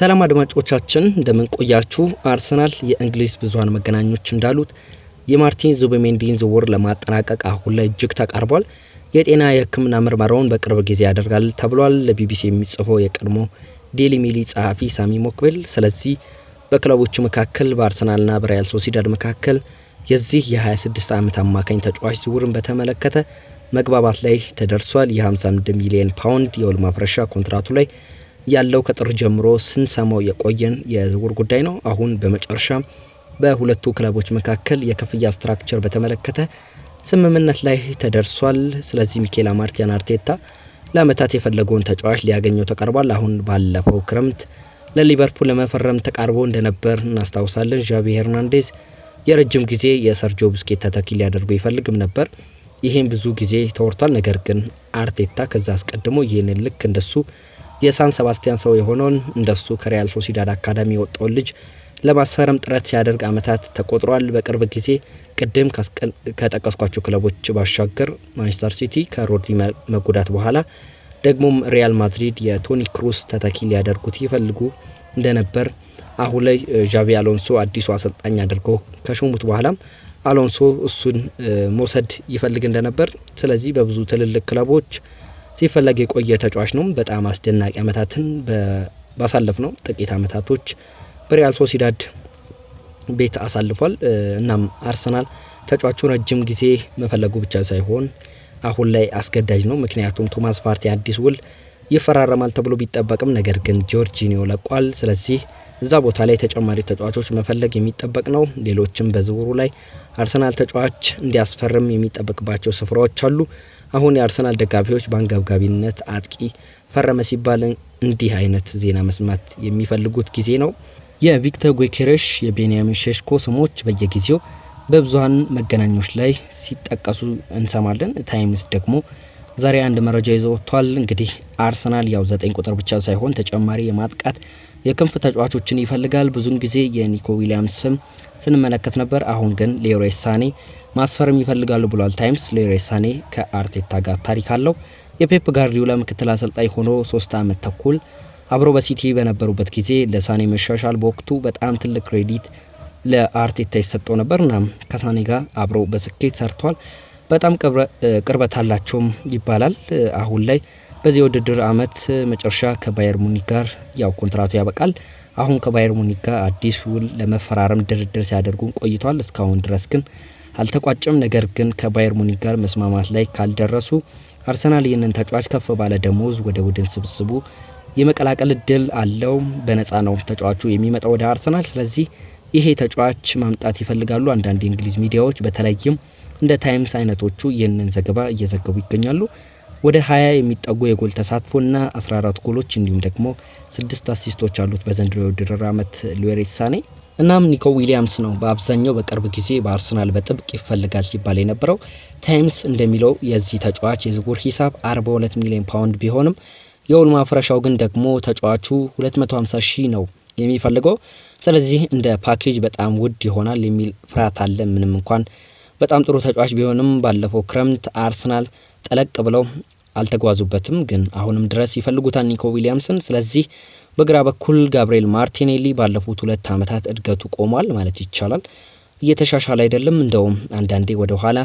ሰላም አድማጮቻችን እንደምን ቆያችሁ? አርሰናል የእንግሊዝ ብዙሃን መገናኞች እንዳሉት የማርቲን ዙቢሜንዲን ዝውውር ለማጠናቀቅ አሁን ላይ እጅግ ተቃርቧል። የጤና የሕክምና ምርመራውን በቅርብ ጊዜ ያደርጋል ተብሏል። ለቢቢሲ የሚጽፈው የቀድሞ ዴሊ ሜል ጸሐፊ ሳሚ ሞክቤል ስለዚህ በክለቦቹ መካከል በአርሰናልና በሪያል ሶሲዳድ መካከል የዚህ የ26 ዓመት አማካኝ ተጫዋች ዝውውርን በተመለከተ መግባባት ላይ ተደርሷል። የ51 ሚሊዮን ፓውንድ የውል ማፍረሻ ኮንትራቱ ላይ ያለው ከጥር ጀምሮ ስንሰማው የቆየን የዝውውር ጉዳይ ነው። አሁን በመጨረሻ በሁለቱ ክለቦች መካከል የክፍያ ስትራክቸር በተመለከተ ስምምነት ላይ ተደርሷል። ስለዚህ ሚኬል አርቴታ ለአመታት የፈለገውን ተጫዋች ሊያገኘው ተቃርቧል። አሁን ባለፈው ክረምት ለሊቨርፑል ለመፈረም ተቃርቦ እንደነበር እናስታውሳለን። ዣቪ ሄርናንዴዝ የረጅም ጊዜ የሰርጂዮ ቡስኬት ተተኪ ሊያደርገው ይፈልግም ነበር። ይሄን ብዙ ጊዜ ተወርቷል። ነገር ግን አርቴታ ከዛ አስቀድሞ ይህንን ልክ እንደሱ የሳን ሴባስቲያን ሰው የሆነውን እንደሱ ከሪያል ሶሲዳድ አካዳሚ የወጣውን ልጅ ለማስፈረም ጥረት ሲያደርግ አመታት ተቆጥሯል። በቅርብ ጊዜ ቅድም ከጠቀስኳቸው ክለቦች ባሻገር ማንቸስተር ሲቲ ከሮድሪ መጎዳት በኋላ ደግሞም ሪያል ማድሪድ የቶኒ ክሩስ ተተኪ ሊያደርጉት ይፈልጉ እንደነበር አሁን ላይ ዣቪ አሎንሶ አዲሱ አሰልጣኝ አድርገው ከሾሙት በኋላም አሎንሶ እሱን መውሰድ ይፈልግ እንደነበር ስለዚህ በብዙ ትልልቅ ክለቦች ሲፈለግ የቆየ ተጫዋች ነው። በጣም አስደናቂ አመታትን ባሳለፍ ነው ጥቂት አመታቶች በሪያል ሶሲዳድ ቤት አሳልፏል። እናም አርሰናል ተጫዋቹ ረጅም ጊዜ መፈለጉ ብቻ ሳይሆን አሁን ላይ አስገዳጅ ነው። ምክንያቱም ቶማስ ፓርቲ አዲስ ውል ይፈራረማል ተብሎ ቢጠበቅም ነገር ግን ጆርጂኒዮ ለቋል። ስለዚህ እዛ ቦታ ላይ ተጨማሪ ተጫዋቾች መፈለግ የሚጠበቅ ነው። ሌሎችም በዝውውሩ ላይ አርሰናል ተጫዋች እንዲያስፈርም የሚጠበቅባቸው ስፍራዎች አሉ። አሁን የአርሰናል ደጋፊዎች በአንገብጋቢነት አጥቂ ፈረመ ሲባል እንዲህ አይነት ዜና መስማት የሚፈልጉት ጊዜ ነው። የቪክተር ጊዮኬሬሽ የቤንያሚን ሼሽኮ ስሞች በየጊዜው በብዙሃን መገናኞች ላይ ሲጠቀሱ እንሰማለን። ታይምስ ደግሞ ዛሬ አንድ መረጃ ይዘው ወጥቷል። እንግዲህ አርሰናል ያው 9 ቁጥር ብቻ ሳይሆን ተጨማሪ የማጥቃት የክንፍ ተጫዋቾችን ይፈልጋል። ብዙን ጊዜ የኒኮ ዊሊያምስ ስም ስንመለከት ነበር። አሁን ግን ሌሮይ ሳኔ ማስፈረም ይፈልጋሉ ብሏል ታይምስ። ሌሮይ ሳኔ ከአርቴታ ጋር ታሪክ አለው። የፔፕ ጋርዲዮላ ምክትል አሰልጣኝ ሆኖ 3 ዓመት ተኩል አብረው በሲቲ በነበሩበት ጊዜ ለሳኔ መሻሻል በወቅቱ በጣም ትልቅ ክሬዲት ለአርቴታ ይሰጠው ነበርና ከሳኔ ጋር አብረው በስኬት ሰርቷል። በጣም ቅርበት አላቸውም ይባላል። አሁን ላይ በዚህ ውድድር አመት መጨረሻ ከባየር ሙኒክ ጋር ያው ኮንትራቱ ያበቃል። አሁን ከባየር ሙኒክ ጋር አዲስ ውል ለመፈራረም ድርድር ሲያደርጉ ቆይቷል። እስካሁን ድረስ ግን አልተቋጨም። ነገር ግን ከባየር ሙኒክ ጋር መስማማት ላይ ካልደረሱ አርሰናል ይህንን ተጫዋች ከፍ ባለ ደሞዝ ወደ ቡድን ስብስቡ የመቀላቀል እድል አለው። በነፃ ነው ተጫዋቹ የሚመጣው ወደ አርሰናል። ስለዚህ ይሄ ተጫዋች ማምጣት ይፈልጋሉ። አንዳንድ የእንግሊዝ ሚዲያዎች በተለይም እንደ ታይምስ አይነቶቹ ይህንን ዘገባ እየዘገቡ ይገኛሉ። ወደ 20 የሚጠጉ የጎል ተሳትፎና 14 ጎሎች እንዲሁም ደግሞ 6 አሲስቶች አሉት በዘንድሮ የውድድር አመት ሌሮይ ሳኔ። እናም ኒኮ ዊሊያምስ ነው በአብዛኛው በቅርብ ጊዜ በአርሰናል በጥብቅ ይፈልጋል ሲባል የነበረው። ታይምስ እንደሚለው የዚህ ተጫዋች የዝውውር ሂሳብ 42 ሚሊዮን ፓውንድ ቢሆንም የውል ማፍረሻው ግን ደግሞ ተጫዋቹ 250 ሺህ ነው የሚፈልገው። ስለዚህ እንደ ፓኬጅ በጣም ውድ ይሆናል የሚል ፍርሃት አለ። ምንም እንኳን በጣም ጥሩ ተጫዋች ቢሆንም ባለፈው ክረምት አርሰናል ጠለቅ ብለው አልተጓዙበትም፣ ግን አሁንም ድረስ ይፈልጉታል ኒኮ ዊሊያምስን። ስለዚህ በግራ በኩል ጋብሪኤል ማርቲኔሊ ባለፉት 2 አመታት እድገቱ ቆሟል ማለት ይቻላል። እየተሻሻለ አይደለም፣ እንደውም አንዳንዴ ወደ ኋላ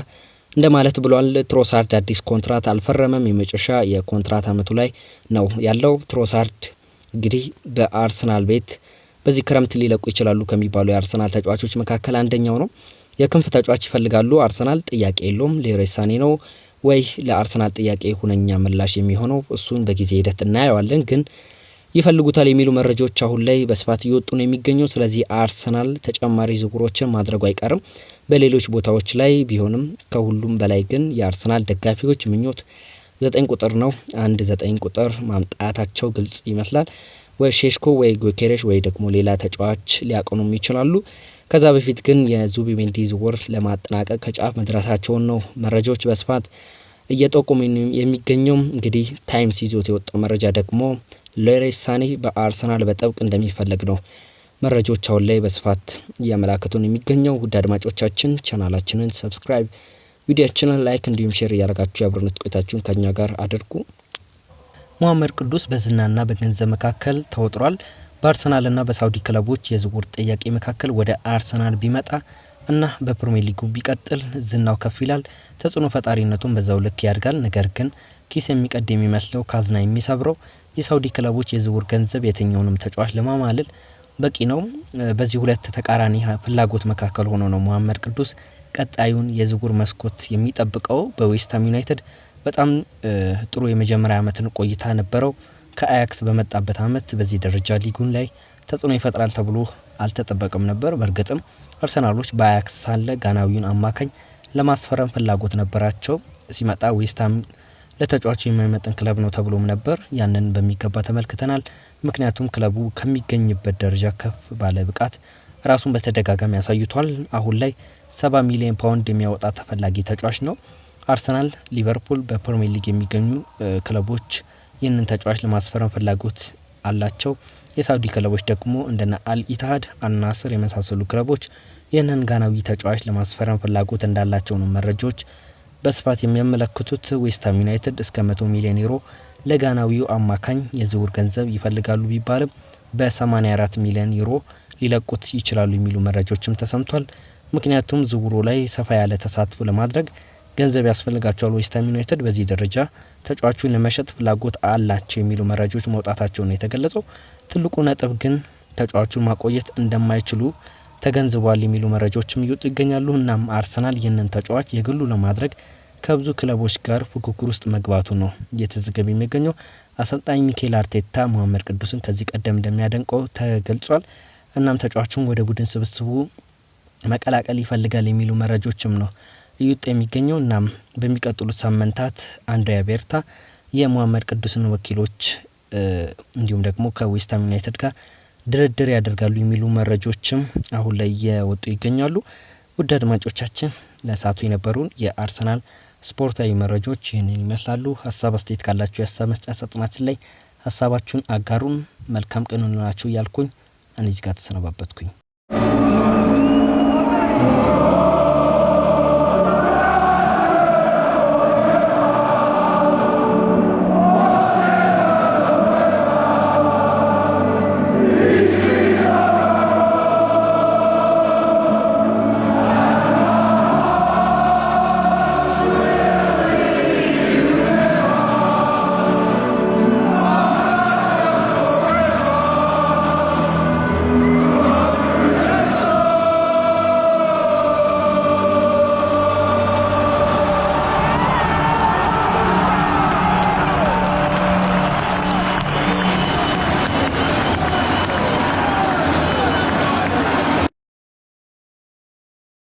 እንደማለት ብሏል። ትሮሳርድ አዲስ ኮንትራት አልፈረመም። የመጨረሻ የኮንትራት አመቱ ላይ ነው ያለው። ትሮሳርድ እንግዲህ በአርሰናል ቤት በዚህ ክረምት ሊለቁ ይችላሉ ከሚባሉ የአርሰናል ተጫዋቾች መካከል አንደኛው ነው። የክንፍ ተጫዋች ይፈልጋሉ አርሰናል፣ ጥያቄ የለውም። ሌሮይ ሳኔ ነው ወይ ለአርሰናል ጥያቄ ሁነኛ ምላሽ የሚሆነው? እሱን በጊዜ ሂደት እናየዋለን። ግን ይፈልጉታል የሚሉ መረጃዎች አሁን ላይ በስፋት እየወጡ ነው የሚገኘው። ስለዚህ አርሰናል ተጨማሪ ዝውውሮችን ማድረጉ አይቀርም በሌሎች ቦታዎች ላይ ቢሆንም ከሁሉም በላይ ግን የአርሰናል ደጋፊዎች ምኞት 9 ቁጥር ነው። 9 ቁጥር ማምጣታቸው ግልጽ ይመስላል። ወይ ሼሽኮ ወይ ጊዮኬሬሽ ወይ ደግሞ ሌላ ተጫዋች ሊያቀኑም ይችላሉ። ከዛ በፊት ግን የዙቢሜንዲ ዝውውር ለማጠናቀቅ ከጫፍ መድረሳቸውን ነው መረጃዎች በስፋት እየጠቆሙ የሚገኘው። እንግዲህ ታይምስ ይዞት የወጣው መረጃ ደግሞ ሌሮይ ሳኔ በአርሰናል በጥብቅ እንደሚፈለግ ነው መረጃዎች አሁን ላይ በስፋት እያመላከቱን የሚገኘው። ውድ አድማጮቻችን ቻናላችንን ሰብስክራይብ፣ ቪዲዮአችንን ላይክ እንዲሁም ሼር እያደረጋችሁ የአብሮነት ቆይታችሁን ከኛ ጋር አድርጉ። ሙሐመድ ቅዱስ በዝናና በገንዘብ መካከል ተወጥሯል። በአርሰናልና በሳውዲ ክለቦች የዝውውር ጥያቄ መካከል ወደ አርሰናል ቢመጣ እና በፕሪሚየር ሊጉ ቢቀጥል ዝናው ከፍ ይላል፣ ተጽዕኖ ፈጣሪነቱን በዛው ልክ ያድጋል። ነገር ግን ኪስ የሚቀድ የሚመስለው ካዝና የሚሰብረው የሳውዲ ክለቦች የዝውውር ገንዘብ የትኛውንም ተጫዋች ለማማለል በቂ ነው። በዚህ ሁለት ተቃራኒ ፍላጎት መካከል ሆኖ ነው መሐመድ ቅዱስ ቀጣዩን የዝውውር መስኮት የሚጠብቀው። በዌስትሃም ዩናይትድ በጣም ጥሩ የመጀመሪያ ዓመትን ቆይታ ነበረው። ከአያክስ በመጣበት ዓመት በዚህ ደረጃ ሊጉን ላይ ተጽዕኖ ይፈጥራል ተብሎ አልተጠበቀም ነበር። በእርግጥም አርሰናሎች በአያክስ ሳለ ጋናዊውን አማካኝ ለማስፈረም ፍላጎት ነበራቸው። ሲመጣ ዌስትሃም ለተጫዋቹ የማይመጥን ክለብ ነው ተብሎም ነበር። ያንን በሚገባ ተመልክተናል። ምክንያቱም ክለቡ ከሚገኝበት ደረጃ ከፍ ባለ ብቃት ራሱን በተደጋጋሚ ያሳይቷል። አሁን ላይ 70 ሚሊዮን ፓውንድ የሚያወጣ ተፈላጊ ተጫዋች ነው። አርሰናል፣ ሊቨርፑል በፕሪሚየር ሊግ የሚገኙ ክለቦች ይህንን ተጫዋች ለማስፈረም ፍላጎት አላቸው። የሳውዲ ክለቦች ደግሞ እንደነ አልኢትሃድ፣ አልናስር የመሳሰሉ ክለቦች ይህንን ጋናዊ ተጫዋች ለማስፈረም ፍላጎት እንዳላቸው ነው መረጃዎች በስፋት የሚያመለክቱት። ዌስትሃም ዩናይትድ እስከ 100 ሚሊዮን ዩሮ ለጋናዊው አማካኝ የዝውውር ገንዘብ ይፈልጋሉ ቢባልም በ84 ሚሊዮን ዩሮ ሊለቁት ይችላሉ የሚሉ መረጃዎችም ተሰምቷል። ምክንያቱም ዝውውሩ ላይ ሰፋ ያለ ተሳትፎ ለማድረግ ገንዘብ ያስፈልጋቸዋል። ዌስትሃም ዩናይትድ በዚህ ደረጃ ተጫዋቹን ለመሸጥ ፍላጎት አላቸው የሚሉ መረጃዎች መውጣታቸው ነው የተገለጸው። ትልቁ ነጥብ ግን ተጫዋቹን ማቆየት እንደማይችሉ ተገንዝቧል የሚሉ መረጃዎችም እየወጡ ይገኛሉ። እናም አርሰናል ይህንን ተጫዋች የግሉ ለማድረግ ከብዙ ክለቦች ጋር ፉክክር ውስጥ መግባቱ ነው እየተዘገበ የሚገኘው። አሰልጣኝ ሚኬል አርቴታ መሐመድ ቅዱስን ከዚህ ቀደም እንደሚያደንቀው ተገልጿል። እናም ተጫዋቹን ወደ ቡድን ስብስቡ መቀላቀል ይፈልጋል የሚሉ መረጃዎችም ነው እየወጡ የሚገኘው። እናም በሚቀጥሉት ሳምንታት አንድሪያ ቤርታ የመሐመድ ቅዱስን ወኪሎች እንዲሁም ደግሞ ከዌስትሃም ዩናይትድ ጋር ድርድር ያደርጋሉ የሚሉ መረጃዎችም አሁን ላይ እየወጡ ይገኛሉ። ውድ አድማጮቻችን ለሰዓቱ የነበሩን የአርሰናል ስፖርታዊ መረጃዎች ይህንን ይመስላሉ። ሀሳብ አስተያየት ካላችሁ የሀሳብ መስጫ ሳጥናችን ላይ ሀሳባችሁን አጋሩን። መልካም ቀን ይሁንላችሁ እያልኩኝ እኔ እዚህ ጋር ተሰነባበትኩኝ።